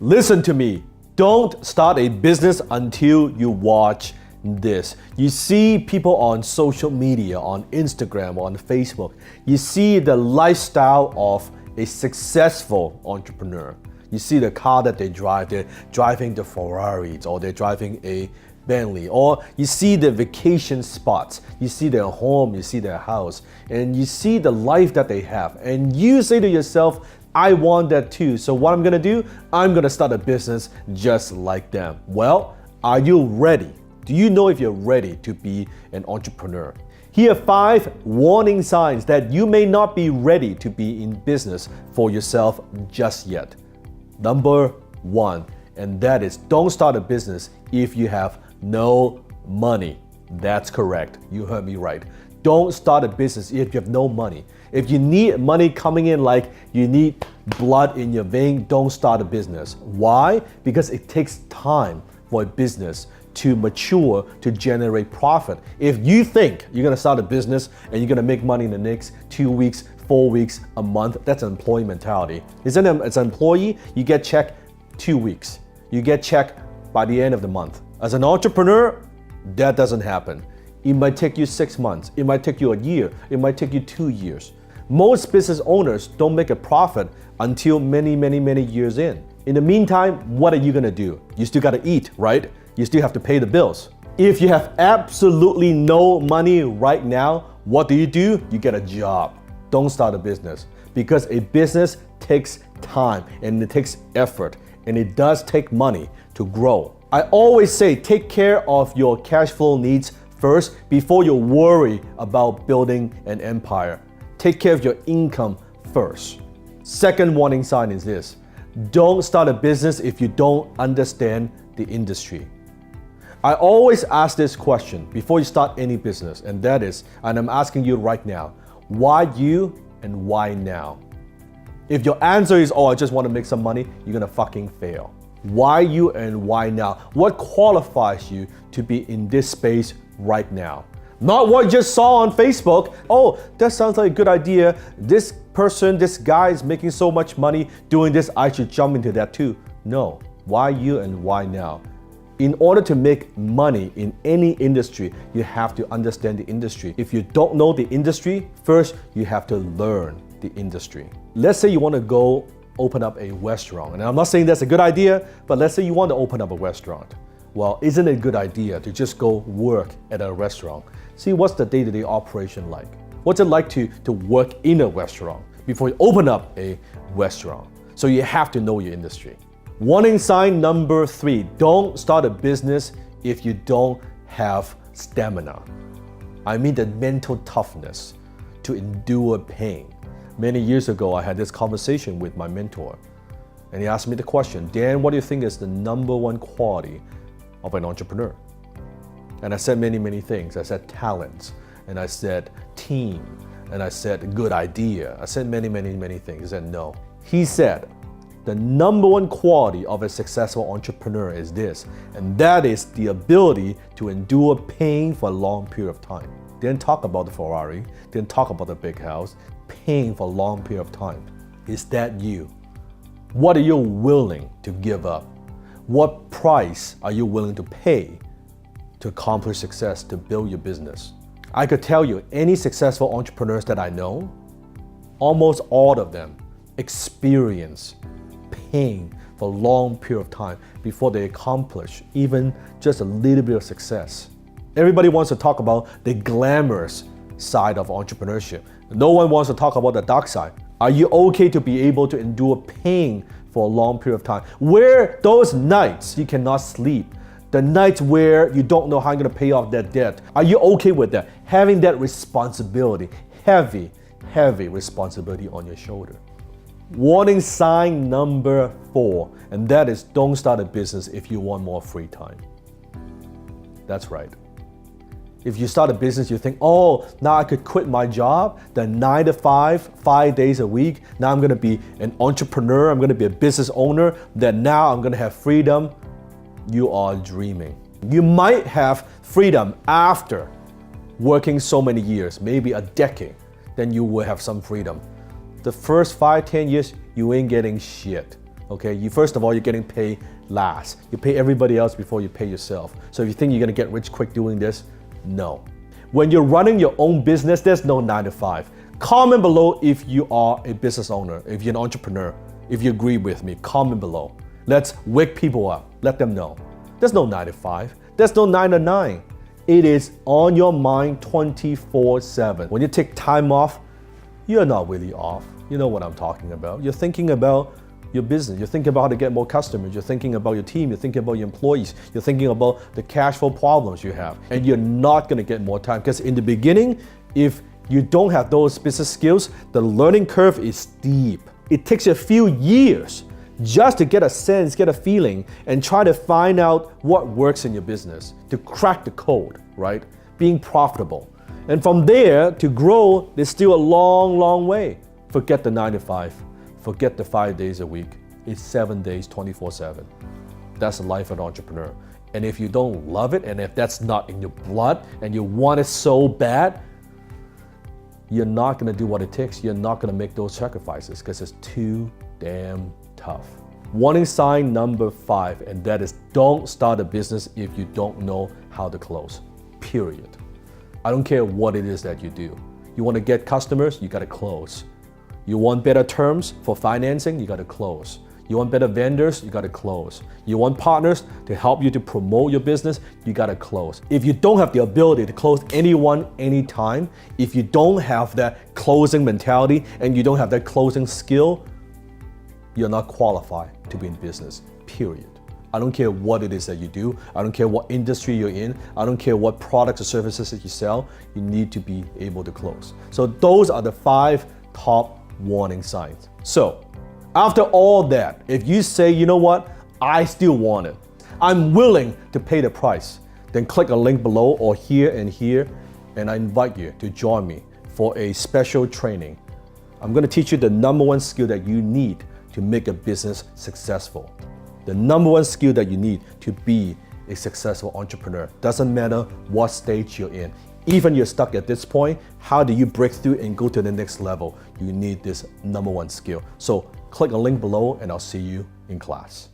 Listen to me. Don't start a business until you watch this. You see people on social media, on Instagram, on Facebook. You see the lifestyle of a successful entrepreneur. You see the car that they drive. They're driving the Ferraris, or they're driving a Bentley, or you see the vacation spots. You see their home, you see their house, and you see the life that they have. And you say to yourself, I want that too. So what I'm gonna do, I'm gonna start a business just like them. Well, are you ready? Do you know if you're ready to be an entrepreneur? Here are 5 warning signs that you may not be ready to be in business for yourself just yet. Number 1, and that is don't start a business if you have no money. That's correct. You heard me right. Don't start a business if you have no money. If you need money coming in like you need blood in your vein, don't start a business. Why? Because it takes time for a business to mature, to generate profit. If you think you're gonna start a business and you're gonna make money in the next 2 weeks, 4 weeks, a month, that's an employee mentality. As an employee, you get checked 2 weeks. You get checked by the end of the month. As an entrepreneur, that doesn't happen. It might take you 6 months. It might take you a year. It might take you 2 years. Most business owners don't make a profit until many years in. In the meantime, what are you gonna do? You still gotta eat, right? You still have to pay the bills. If you have absolutely no money right now, what do? You get a job. Don't start a business, because a business takes time and it takes effort, and it does take money to grow. I always say take care of your cash flow needs first before you worry about building an empire. Take care of your income first. Second warning sign is this: don't start a business if you don't understand the industry. I always ask this question before you start any business, and that is, and I'm asking you right now, why you and why now? If your answer is, oh, I just want to make some money, you're gonna fucking fail. Why you and why now? What qualifies you to be in this space right now? Not what you just saw on Facebook. Oh, that sounds like a good idea. This person, this guy is making so much money doing this, I should jump into that too. No, why you and why now? In order to make money in any industry, you have to understand the industry. If you don't know the industry, first you have to learn the industry. Let's say you want to go open up a restaurant. And I'm not saying that's a good idea, but let's say you want to open up a restaurant. Well, isn't it a good idea to just go work at a restaurant? See, what's the day-to-day operation like? What's it like to work in a restaurant before you open up a restaurant? So you have to know your industry. Warning sign number 3, don't start a business if you don't have stamina. I mean the mental toughness to endure pain. Many years ago, I had this conversation with my mentor, and he asked me the question, Dan, what do you think is the number 1 quality of an entrepreneur? And I said many things. I said talents, and I said team, and I said good idea. I said many things. He said no. He said, the number 1 quality of a successful entrepreneur is this, and that is the ability to endure pain for a long period of time. Didn't talk about the Ferrari, didn't talk about the big house, pain for a long period of time. Is that you? What are you willing to give up? What price are you willing to pay to accomplish success, to build your business? I could tell you, any successful entrepreneurs that I know, almost all of them experience pain for a long period of time before they accomplish even just a little bit of success. Everybody wants to talk about the glamorous side of entrepreneurship. No one wants to talk about the dark side. Are you okay to be able to endure pain for a long period of time? Where those nights you cannot sleep, the nights where you don't know how you're gonna pay off that debt, are you okay with that? Having that responsibility, heavy responsibility on your shoulder. Warning sign number 4, and that is don't start a business if you want more free time. That's right. If you start a business, you think, oh, now I could quit my job, the 9 to 5, 5 days a week. Now I'm gonna be an entrepreneur, I'm gonna be a business owner, then now I'm gonna have freedom. You are dreaming. You might have freedom after working so many years, maybe a decade, then you will have some freedom. The first 5-10 years, you ain't getting shit. Okay, first of all, you're getting paid last. You pay everybody else before you pay yourself. So if you think you're gonna get rich quick doing this, no. When you're running your own business, there's no 9 to 5. Comment below if you are a business owner, if you're an entrepreneur, if you agree with me, comment below. Let's wake people up, let them know. There's no 9 to 5, there's no 9 to 9. It is on your mind 24/7. When you take time off, you're not really off. You know what I'm talking about. You're thinking about your business, you're thinking about how to get more customers, you're thinking about your team, you're thinking about your employees, you're thinking about the cash flow problems you have, and you're not gonna get more time because in the beginning, if you don't have those business skills, the learning curve is steep. It takes you a few years just to get a sense, get a feeling, and try to find out what works in your business, to crack the code, right? Being profitable. And from there, to grow, there's still a long, long way. Forget the 9 to 5. Forget the 5 days a week. It's 7 days, 24/7. That's the life of an entrepreneur. And if you don't love it, and if that's not in your blood, and you want it so bad, you're not gonna do what it takes. You're not gonna make those sacrifices because it's too damn tough. Warning sign number 5, and that is don't start a business if you don't know how to close, period. I don't care what it is that you do. You wanna get customers, you gotta close. You want better terms for financing, you gotta close. You want better vendors, you gotta close. You want partners to help you to promote your business, you gotta close. If you don't have the ability to close anyone, anytime, if you don't have that closing mentality and you don't have that closing skill, you're not qualified to be in business, period. I don't care what it is that you do. I don't care what industry you're in. I don't care what products or services that you sell. You need to be able to close. So those are the 5 top warning signs. So after all that, if you say, you know what, I still want it, I'm willing to pay the price, then click a link below or here, and I invite you to join me for a special training. I'm gonna teach you the number 1 skill that you need to make a business successful. The number 1 skill that you need to be a successful entrepreneur. Doesn't matter what stage you're in. Even you're stuck at this point, how do you break through and go to the next level? You need this number 1 skill. So click a link below and I'll see you in class.